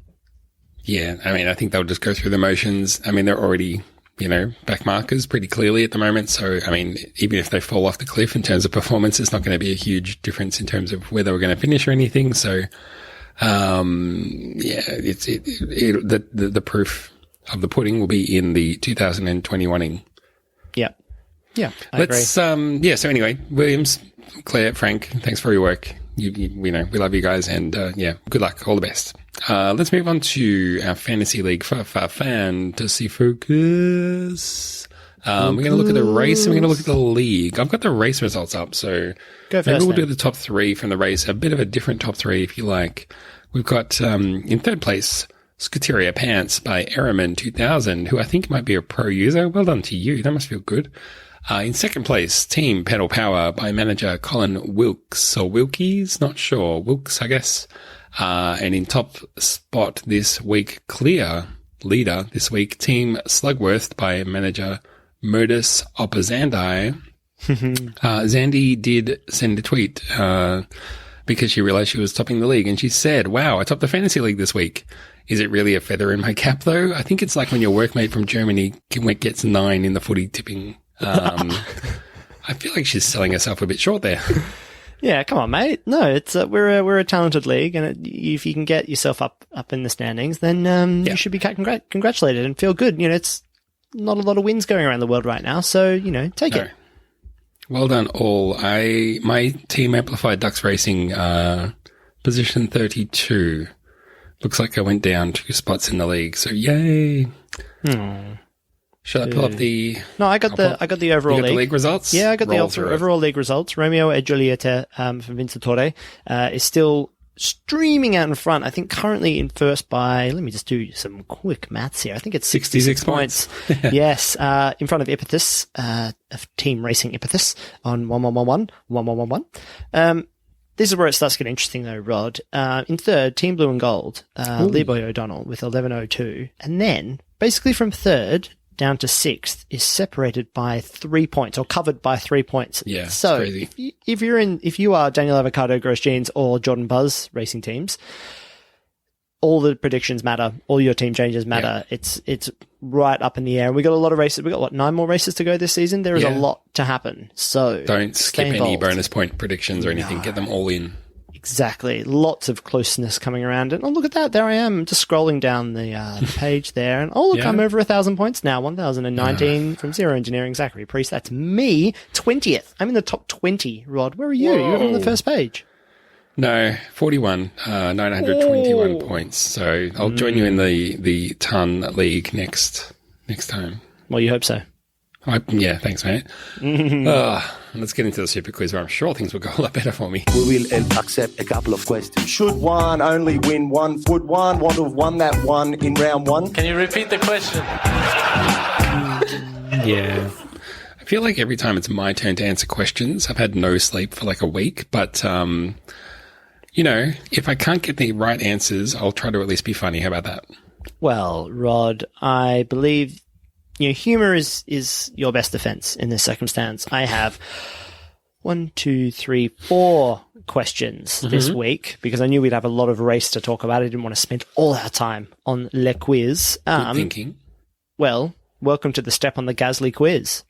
Yeah, I mean, I think they'll just go through the motions. I mean, they're already, back markers pretty clearly at the moment. So, I mean, even if they fall off the cliff in terms of performance, it's not going to be a huge difference in terms of whether we're going to finish or anything. So, the proof of the pudding will be in the 2021ing. Yeah. Yeah, I agree. So anyway, Williams, Claire, Frank, thanks for your work. We love you guys, and good luck, all the best. Let's move on to our fantasy league for fantasy focus. We're going to look at the race, and we're going to look at the league. I've got the race results up, so maybe we'll do the top three from the race, a bit of a different top three if you like. We've got in third place, Scuteria Pants by Airman 2000, who I think might be a pro user. Well done to you. That must feel good. In second place, Team Pedal Power by manager Colin Wilkes, or Wilkies, not sure. Wilkes, I guess. And in top spot this week, clear leader this week, Team Slugworth by manager Modus Opposandi. Zandy did send a tweet, because she realized she was topping the league, and she said, wow, I topped the fantasy league this week. Is it really a feather in my cap, though? I think it's like when your workmate from Germany gets 9 in the footy tipping. I feel like she's selling herself a bit short there. Yeah, come on, mate. No, it's we're a talented league, and if you can get yourself up in the standings, then you should be congratulated and feel good. It's not a lot of wins going around the world right now, so take it. Well done, all. My team Amplified Ducks Racing, position 32. Looks like I went down 2 spots in the league, so yay. Shall I pull up the... No, I got the overall You got the league. league results? Yeah, I got Roll the through it. overall league results. Romeo e Giulietta from Vincitore is still streaming out in front. I think currently in first by, let me just do some quick maths here. I think it's 66 points. Yes, in front of Epithus, of Team Racing Epithus on 1111. This is where it starts getting interesting though, Rod. In third, Team Blue and Gold, Leroy O'Donnell with 1102. And then basically from third down to sixth is separated by 3 points or covered by 3 points. Yeah, so crazy. if you are Daniel Avocado, Gross Jeans or Jordan Buzz racing teams, all the predictions matter. All your team changes matter. Yeah. It's right up in the air. And we got a lot of races. We got 9 more races to go this season. There is a lot to happen. So don't skip any bonus point predictions or anything. No. Get them all in. Exactly. Lots of closeness coming around. And look at that. There I am just scrolling down the page there. And look, I'm over 1,000 points now. 1,019 from Zero Engineering. Zachary Priest. That's me. 20th. I'm in the top 20, Rod. Where are you? Whoa. You're on the first page. No, 41, 921 points. So I'll join you in the ton league next time. Well, you hope so. Yeah, thanks, mate. Let's get into the super quiz where I'm sure things will go a lot better for me. We will accept a couple of questions. Should one only win one? Would one want to have won that one in round one? Can you repeat the question? Yeah. I feel like every time it's my turn to answer questions, I've had no sleep for like a week, but if I can't get the right answers, I'll try to at least be funny. How about that? Well, Rod, I believe humor is your best defense in this circumstance. I have 4 questions this week because I knew we'd have a lot of race to talk about. I didn't want to spend all our time on Le Quiz. Good thinking. Well, welcome to the Step on the Gasly quiz.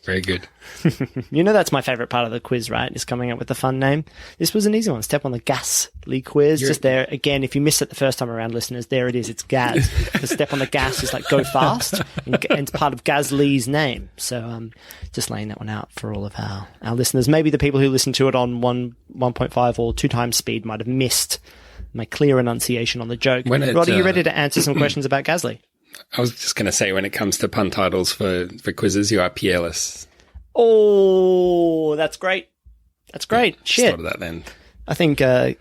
Very good. That's my favorite part of the quiz, right? Is coming up with a fun name. This was an easy one. Step on the Gasly quiz. Just there again. If you missed it the first time around, listeners, there it is. It's Gaz. The step on the gas is like go fast, and it's part of Gasly's name. So just laying that one out for all of our listeners. Maybe the people who listen to it on 1.5 or 2 times speed might have missed my clear enunciation on the joke. Rod, are you ready to answer some questions about Gasly? I was just going to say, when it comes to pun titles for quizzes, you are peerless. Oh, that's great. That's great. Shit. Thought of that then. I think the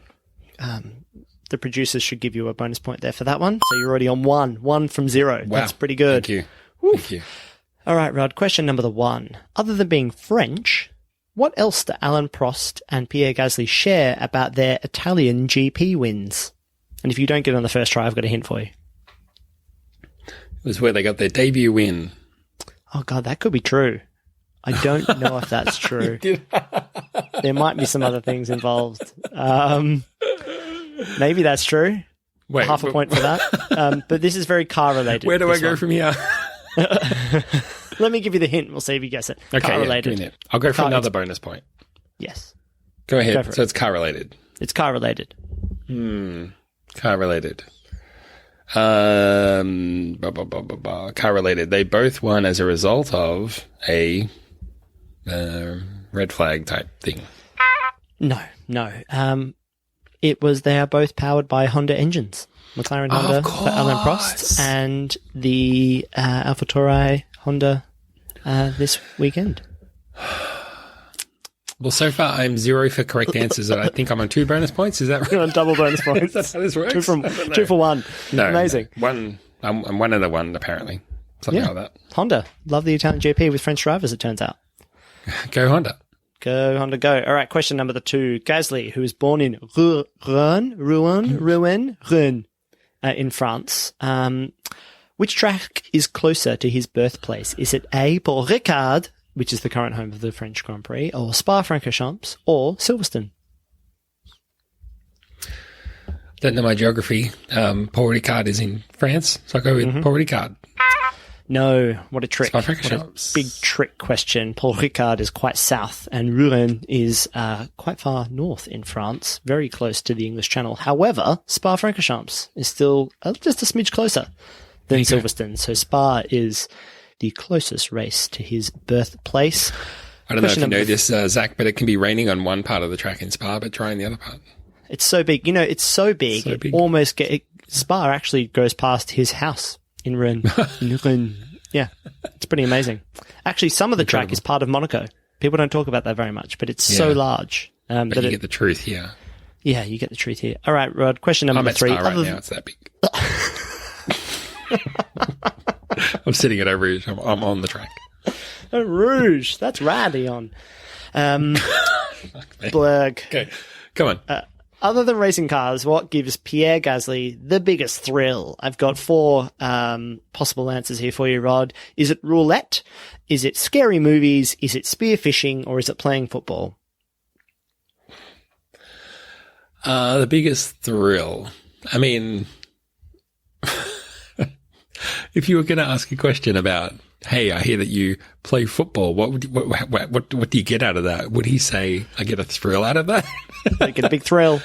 producers should give you a bonus point there for that one. So you're already on 1 from 0. Wow. That's pretty good. Thank you. Thank you. All right, Rod, question number 1. Other than being French, what else do Alain Prost and Pierre Gasly share about their Italian GP wins? And if you don't get it on the first try, I've got a hint for you. It was where they got their debut win. Oh, God, that could be true. I don't know if that's true. There might be some other things involved. Maybe that's true. Wait, half a point for that. But this is very car related. Where do I go from here? Let me give you the hint. We'll see if you guess it. Okay, car related. Yeah, I'll go for another bonus point. Yes. Go ahead. So it's car related. It's car related. Car related. Car related. They both won as a result of a red flag type thing. No. It was they are both powered by Honda engines. McLaren Honda for Alain Prost and the AlphaTauri Honda this weekend. Well, so far I'm 0 for correct answers. I think I'm on 2 bonus points. Is that right? You're on double bonus points. That's how this works. 2 for 1. No, amazing. No. I'm 1 of the 1 apparently. Something like that. Honda, love the Italian GP with French drivers. It turns out. Go Honda. Go Honda, go. All right, question number 2. Gasly, who was born in Rouen, in France. Which track is closer to his birthplace? Is it A, Paul Ricard, which is the current home of the French Grand Prix, or Spa-Francorchamps, or Silverstone? Don't know my geography. Paul Ricard is in France, so I'll go with Paul Ricard. No, what a trick. What a big trick question. Paul Ricard is quite south, and Rouen is quite far north in France, very close to the English Channel. However, Spa-Francorchamps is still just a smidge closer than Silverstone. So Spa is the closest race to his birthplace. I don't know if you know this, Zach, but it can be raining on one part of the track in Spa, but dry in the other part. It's so big. It's so big. It almost Spa actually goes past his house. In Rennes. Yeah, it's pretty amazing. Actually, some of the track is part of Monaco. People don't talk about that very much, but it's so large. But you get the truth here. Yeah, you get the truth here. All right, Rod, question number 3. I'm at Spa right now. It's that big. I'm sitting at Eau Rouge. I'm on the track. Eau Rouge. That's Radion. Blurg. Okay, come on. Other than racing cars, what gives Pierre Gasly the biggest thrill? I've got 4 possible answers here for you, Rod. Is it roulette? Is it scary movies? Is it spearfishing? Or is it playing football? The biggest thrill. I mean, if you were going to ask a question about, hey, I hear that you play football, what do you get out of that? Would he say, I get a thrill out of that? I get a big thrill.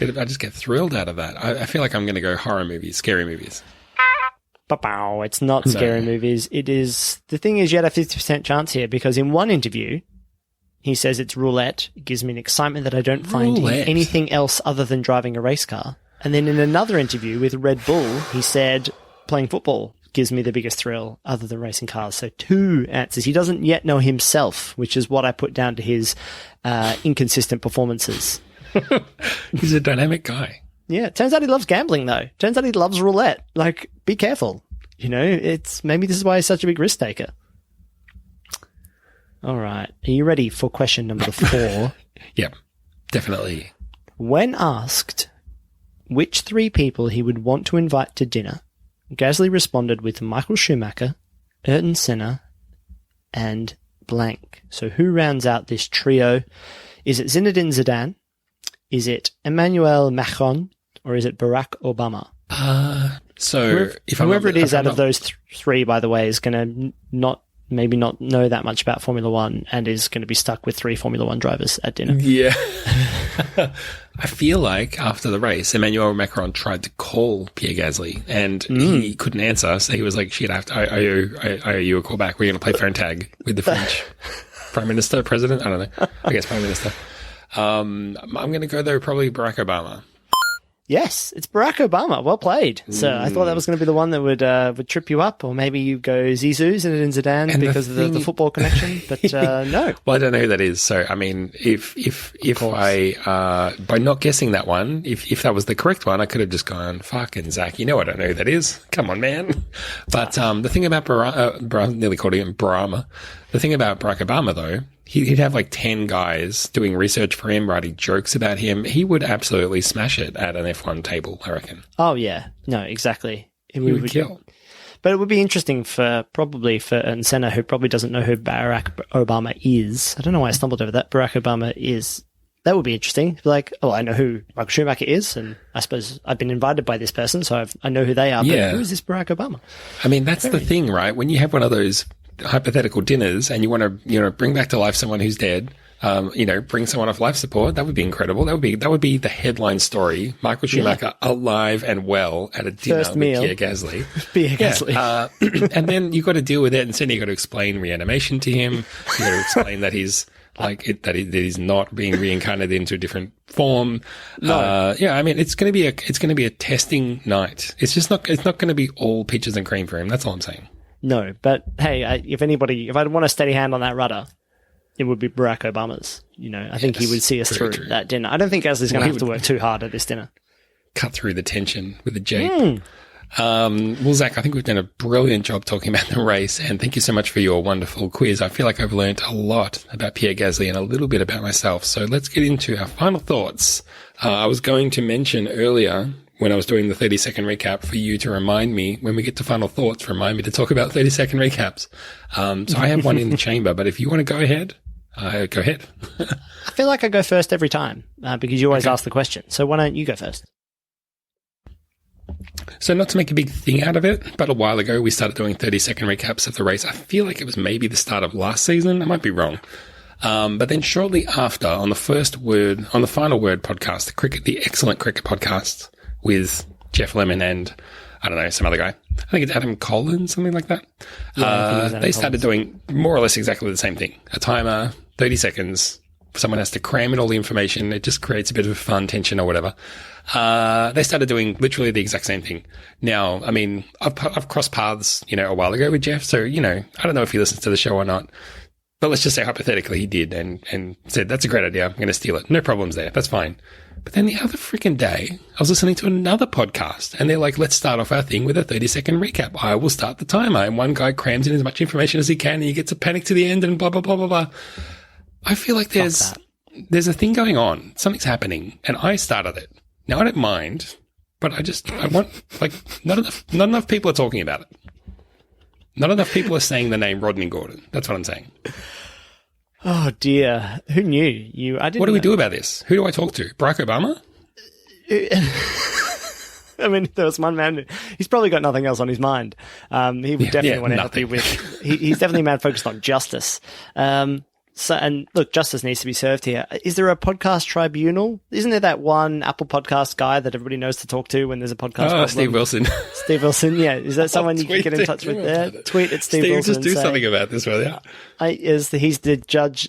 I just get thrilled out of that. I feel like I'm going to go horror movies, scary movies. It's not scary movies. It is. The thing is, you had a 50% chance here because in one interview, he says it's roulette. It gives me an excitement that I don't find in anything else other than driving a race car. And then in another interview with Red Bull, he said playing football gives me the biggest thrill other than racing cars. So 2 answers. He doesn't yet know himself, which is what I put down to his inconsistent performances. He's a dynamic guy. Yeah. Turns out he loves gambling, though. Turns out he loves roulette. Like, be careful. You know, maybe this is why he's such a big risk taker. All right. Are you ready for question number 4? Yep, definitely. When asked which 3 people he would want to invite to dinner, Gasly responded with Michael Schumacher, Ayrton Senna, and blank. So who rounds out this trio? Is it Zinedine Zidane? Is it Emmanuel Macron? Or is it Barack Obama? Whoever it is out of those 3, by the way, is going to maybe not know that much about Formula One and is going to be stuck with 3 Formula One drivers at dinner. Yeah. I feel like after the race, Emmanuel Macron tried to call Pierre Gasly and he couldn't answer. So he was like, shit, I owe you a call back. We're going to play phone tag with the French Prime Minister, President. I don't know. I guess Prime Minister. I'm going to go, though, probably Barack Obama. Yes, it's Barack Obama. Well played. So I thought that was going to be the one that would trip you up, or maybe you go Zizou, Zinedine Zidane, because of the football connection. But no. Well, I don't know who that is. So I mean, if I by not guessing that one, if that was the correct one, I could have just gone fucking Zach. You know I don't know who that is. Come on, man. But the thing about nearly called him Brahma. The thing about Barack Obama, though, he'd have like 10 guys doing research for him, writing jokes about him. He would absolutely smash it at an F1 table, I reckon. Oh, yeah. No, exactly. He would kill. But it would be interesting for Ayrton Senna, who probably doesn't know who Barack Obama is. I don't know why I stumbled over that. Barack Obama is. That would be interesting. Like, oh, I know who Michael Schumacher is, and I suppose I've been invited by this person, so I know who they are. Yeah. But who is this Barack Obama? I mean, that's the thing, right? When you have one of those hypothetical dinners and you want to, bring back to life someone who's dead, bring someone off life support, that would be incredible. That would be the headline story. Michael Schumacher alive and well at a dinner with Pierre Gasly. Pierre Gasly. And then you've got to deal with it, and then you've got to explain reanimation to him. You've got to explain that he's that he's not being reincarnated into a different form. No. I mean, it's going to be a testing night. It's not going to be all peaches and cream for him. That's all I'm saying. No, but hey, if I want a steady hand on that rudder, it would be Barack Obama's. I think he would see us through that dinner. I don't think Gasly's going to have to work too hard at this dinner. Cut through the tension with a Jeep. Well, Zach, I think we've done a brilliant job talking about the race, and thank you so much for your wonderful quiz. I feel like I've learned a lot about Pierre Gasly and a little bit about myself. So let's get into our final thoughts. I was going to mention earlier, when I was doing the 30-second recap, for you to remind me, when we get to final thoughts, remind me to talk about 30-second recaps. So I have one in the chamber, but if you want to go ahead, go ahead. I feel like I go first every time, because you always ask the question. So why don't you go first? So not to make a big thing out of it, but a while ago we started doing 30-second recaps of the race. I feel like it was maybe the start of last season. I might be wrong. But then shortly after, on the Final Word podcast, the excellent cricket podcast with Jeff Lemon and, I don't know, some other guy. I think it's Adam Collins, something like that. Yeah, they started doing more or less exactly the same thing. A timer, 30 seconds, someone has to cram in all the information. It just creates a bit of fun tension or whatever. They started doing literally the exact same thing. Now, I mean, I've crossed paths, a while ago with Jeff. So, I don't know if he listens to the show or not, but let's just say hypothetically he did and said, that's a great idea. I'm going to steal it. No problems there. That's fine. But then the other freaking day, I was listening to another podcast and they're like, let's start off our thing with a 30-second recap. I will start the timer. And one guy crams in as much information as he can and he gets a panic to the end and blah, blah, blah, blah, blah. I feel like there's a thing going on. Something's happening and I started it. Now I don't mind, but I want, not enough people are talking about it. Not enough people are saying the name Rodney Gordon. That's what I'm saying. Oh dear. Who knew? What do we do about this? Who do I talk to? Barack Obama? I mean, there was one man, he's probably got nothing else on his mind. He would definitely want to help you with, he's definitely a man focused on justice. And look, justice needs to be served here. Is there a podcast tribunal? Isn't there that one Apple podcast guy that everybody knows to talk to when there's a podcast problem? Steve Wilson. Steve Wilson, yeah. Is that someone you can get in touch with there? Tweet at Steve Wilson. Just do something about this, will you? He's the judge,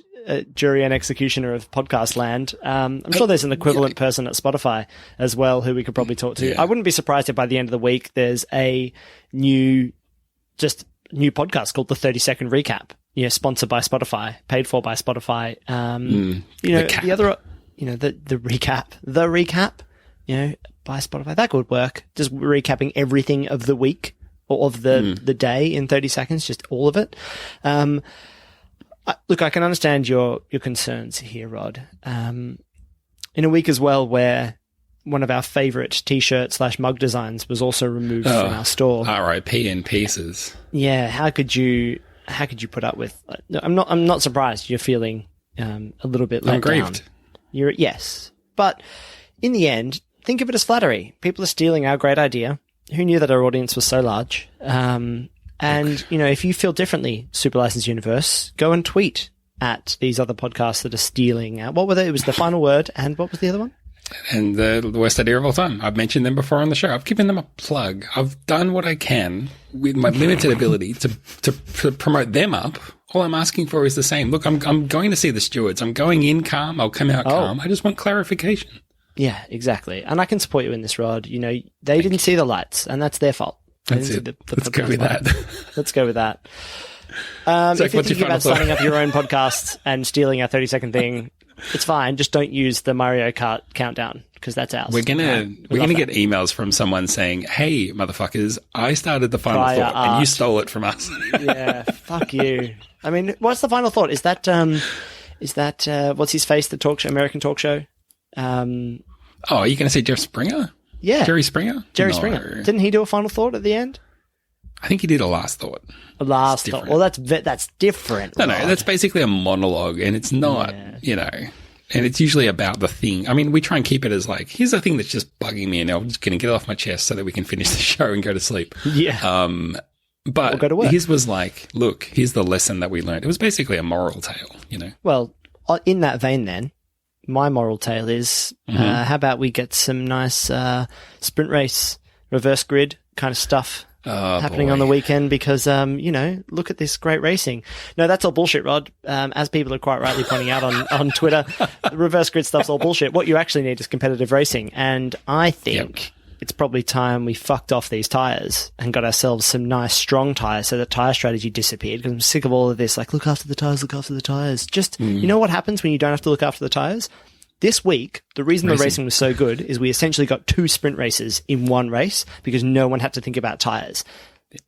jury and executioner of podcast land. I'm sure there's an equivalent person at Spotify as well who we could probably talk to. Yeah. I wouldn't be surprised if by the end of the week there's a new podcast called the 30-second recap. Sponsored by Spotify, paid for by Spotify. The other, the recap, by Spotify, that could work. Just recapping everything of the week or of the day in 30 seconds, just all of it. Look, I can understand your concerns here, Rod. In a week as well where one of our favorite t-shirt / mug designs was also removed from our store. R.I.P. in pieces. Yeah. How could you put up with? I'm not surprised you're feeling a little bit let down. Yes, but in the end, think of it as flattery. People are stealing our great idea. Who knew that our audience was so large? If you feel differently, Super License Universe, go and tweet at these other podcasts that are stealing. What were they? It was The Final Word, and what was the other one? And the worst idea of all time. I've mentioned them before on the show. I've given them a plug. I've done what I can with my limited ability to promote them up. All I'm asking for is the same. Look, I'm going to see the stewards. I'm going in calm. I'll come out calm. I just want clarification. Yeah, exactly. And I can support you in this, Rod. They didn't see the lights, and that's their fault. That's it. Let's go with that. Let's go with that. If you're thinking about starting up your own podcast and stealing our 30-second thing, it's fine. Just don't use the Mario Kart countdown because that's ours. We're gonna get emails from someone saying, "Hey, motherfuckers, I started the Final Thought and you stole it from us." Yeah, fuck you. I mean, what's the Final Thought? Is that what's his face? The talk show, American talk show. Are you going to say Jeff Springer? Yeah, Jerry Springer. Springer. Didn't he do a final thought at the end? I think he did a last thought. A last thought. Well, that's different. No, that's basically a monologue, and it's not, and it's usually about the thing. I mean, we try and keep it as like, here's the thing that's just bugging me, and I'm just going to get it off my chest so that we can finish the show and go to sleep. Yeah. But go to work. His was like, look, here's the lesson that we learned. It was basically a moral tale, Well, in that vein, then, my moral tale is, how about we get some nice sprint race, reverse grid kind of stuff happening on the weekend because, look at this great racing. No, that's all bullshit, Rod. As people are quite rightly pointing out on Twitter, the reverse grid stuff's all bullshit. What you actually need is competitive racing. And I think it's probably time we fucked off these tyres and got ourselves some nice strong tyres so that tyre strategy disappeared because I'm sick of all of this. Like, look after the tyres. Just, you know what happens when you don't have to look after the tyres? This week, the reason the racing was so good is we essentially got 2 sprint races in one race because no one had to think about tyres.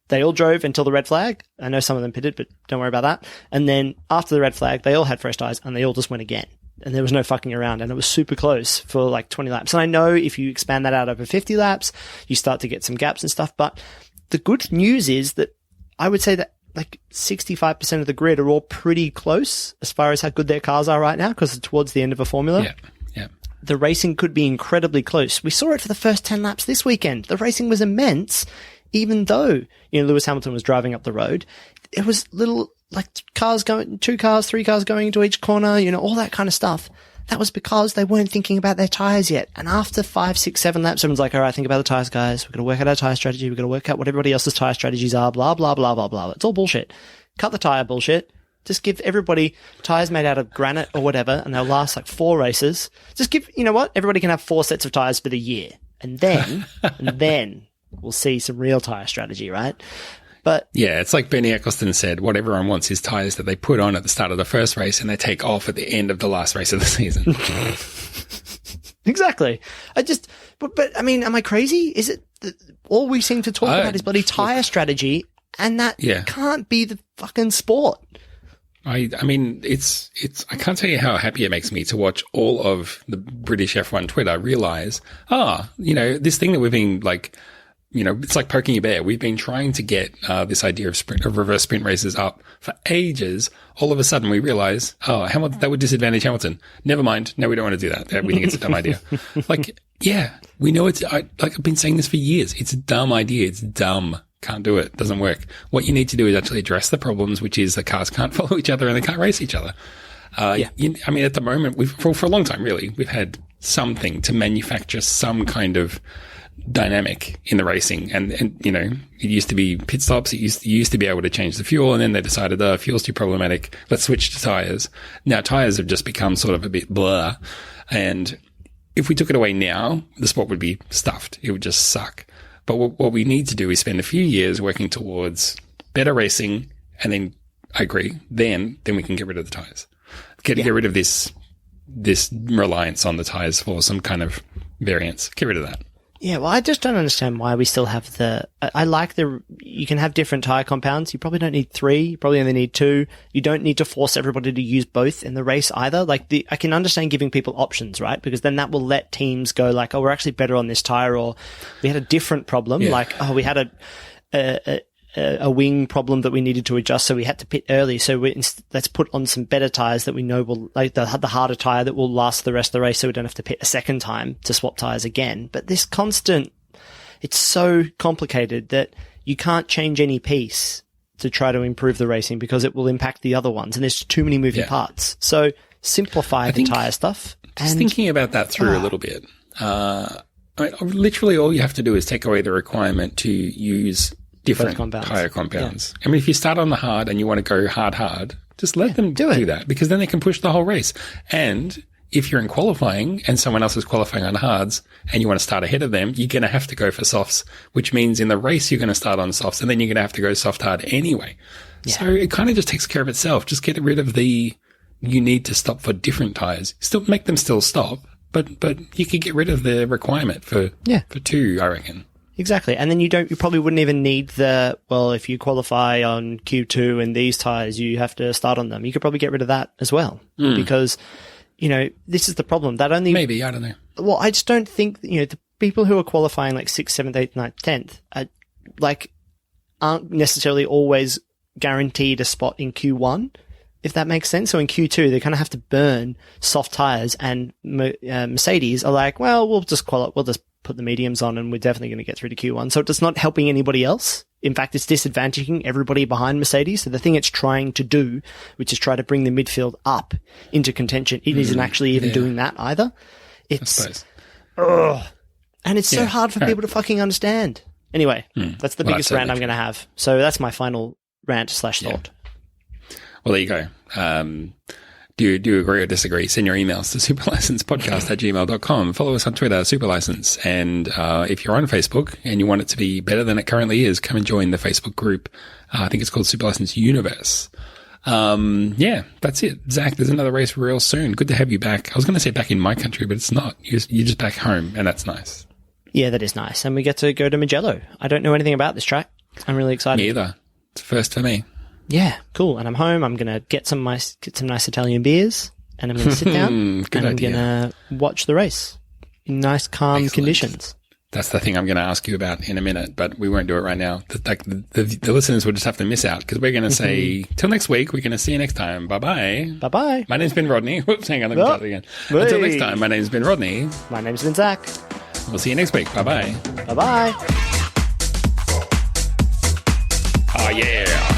They all drove until the red flag. I know some of them pitted, but don't worry about that. And then after the red flag, they all had fresh tyres and they all just went again. And there was no fucking around and it was super close for like 20 laps. And I know if you expand that out over 50 laps, you start to get some gaps and stuff. But the good news is that I would say that like 65% of the grid are all pretty close as far as how good their cars are right now because it's towards the end of a formula. Yeah. The racing could be incredibly close. We saw it for the first 10 laps this weekend. The racing was immense, even though, Lewis Hamilton was driving up the road. It was little, like, cars going, 2 cars, 3 cars going into each corner, all that kind of stuff. That was because they weren't thinking about their tyres yet. And after 5, 6, 7 laps, everyone's like, all right, think about the tyres, guys. We've got to work out our tyre strategy. We've got to work out what everybody else's tyre strategies are, blah, blah, blah, blah, blah. It's all bullshit. Cut the tyre bullshit. Just give everybody tyres made out of granite or whatever, and they'll last like 4 races. Just give, you know what? Everybody can have 4 sets of tyres for the year. And then we'll see some real tyre strategy, right? But yeah, it's like Bernie Eccleston said, what everyone wants is tyres that they put on at the start of the first race and they take off at the end of the last race of the season. Exactly. But I mean, am I crazy? Is it all we seem to talk about is bloody tyre strategy, and that can't be the fucking sport. I mean, it's, I can't tell you how happy it makes me to watch all of the British F1 Twitter realize, this thing that we've been like, it's like poking a bear. We've been trying to get this idea of reverse sprint races up for ages. All of a sudden we realize, Hamilton, that would disadvantage Hamilton. Never mind. No, we don't want to do that. We think it's a dumb idea. Like, yeah, we know I've been saying this for years. It's a dumb idea. It's dumb. Can't do it. Doesn't work. What you need to do is actually address the problems, which is the cars can't follow each other and they can't race each other. I mean, at the moment, for a long time, really, we've had something to manufacture some kind of dynamic in the racing. And it used to be pit stops. You used to be able to change the fuel, and then they decided, fuel's too problematic. Let's switch to tires. Now tires have just become sort of a bit blur. And if we took it away now, the sport would be stuffed. It would just suck. But what we need to do is spend a few years working towards better racing, and then I agree. Then we can get rid of the tires. Get rid of this reliance on the tires for some kind of variance. Get rid of that. Yeah, well, I just don't understand why we still have you can have different tire compounds. You probably don't need 3. You probably only need 2. You don't need to force everybody to use both in the race either. Like I can understand giving people options, right? Because then that will let teams go like, we're actually better on this tire, or we had a different problem. Yeah. Like, we had a wing problem that we needed to adjust, so we had to pit early. So let's put on some better tires that we know will, like the harder tire that will last the rest of the race, so we don't have to pit a second time to swap tires again. But this it's so complicated that you can't change any piece to try to improve the racing because it will impact the other ones, and there's too many moving parts. So simplify the tire stuff. Just thinking about that through a little bit, literally all you have to do is take away the requirement to use different tire compounds. Yeah. I mean, if you start on the hard and you want to go hard, just let them do that, because then they can push the whole race. And if you're in qualifying and someone else is qualifying on hards and you want to start ahead of them, you're going to have to go for softs, which means in the race you're going to start on softs, and then you're going to have to go soft hard anyway. Yeah. So it kind of just takes care of itself. Just get rid of you need to stop for different tires. Still make them still stop, but you could get rid of the requirement for 2, I reckon. Exactly. And then you probably wouldn't even need if you qualify on Q2 and these tires, you have to start on them. You could probably get rid of that as well, because, this is the problem. That only... Maybe, I don't know. Well, I just don't think, the people who are qualifying like 6th, 7th, 8th, 9th, 10th, aren't necessarily always guaranteed a spot in Q1, if that makes sense. So in Q2, they kind of have to burn soft tires, and Mercedes are like, well, we'll just put the mediums on and we're definitely going to get through to Q1. So it's not helping anybody else. In fact, it's disadvantaging everybody behind Mercedes. So the thing it's trying to do, which is try to bring the midfield up into contention, it isn't actually even doing that either. And it's so hard for people to fucking understand. Anyway, that's the biggest rant I'm going to have. So that's my final rant / thought. Well, there you go. Do you agree or disagree? Send your emails to superlicencepodcast@gmail.com. Follow us on Twitter, Superlicense. And if you're on Facebook and you want it to be better than it currently is, come and join the Facebook group. I think it's called Superlicense Universe. That's it. Zach, there's another race real soon. Good to have you back. I was going to say back in my country, but it's not. You're just back home, and that's nice. Yeah, that is nice. And we get to go to Mugello. I don't know anything about this track. I'm really excited. Me either. It's the first for me. Yeah, cool. And I'm home. I'm going to get some nice Italian beers, and I'm going to sit down and I'm going to watch the race in nice, calm conditions. That's the thing I'm going to ask you about in a minute, but we won't do it right now. The listeners will just have to miss out, because we're going to say, till next week, we're going to see you next time. Bye-bye. Bye-bye. My name's Ben Rodney. Whoops, hang on, let me start it again. Hey. Until next time, my name's Ben Rodney. My name's Ben Zach. We'll see you next week. Bye-bye. Bye-bye. Oh, yeah.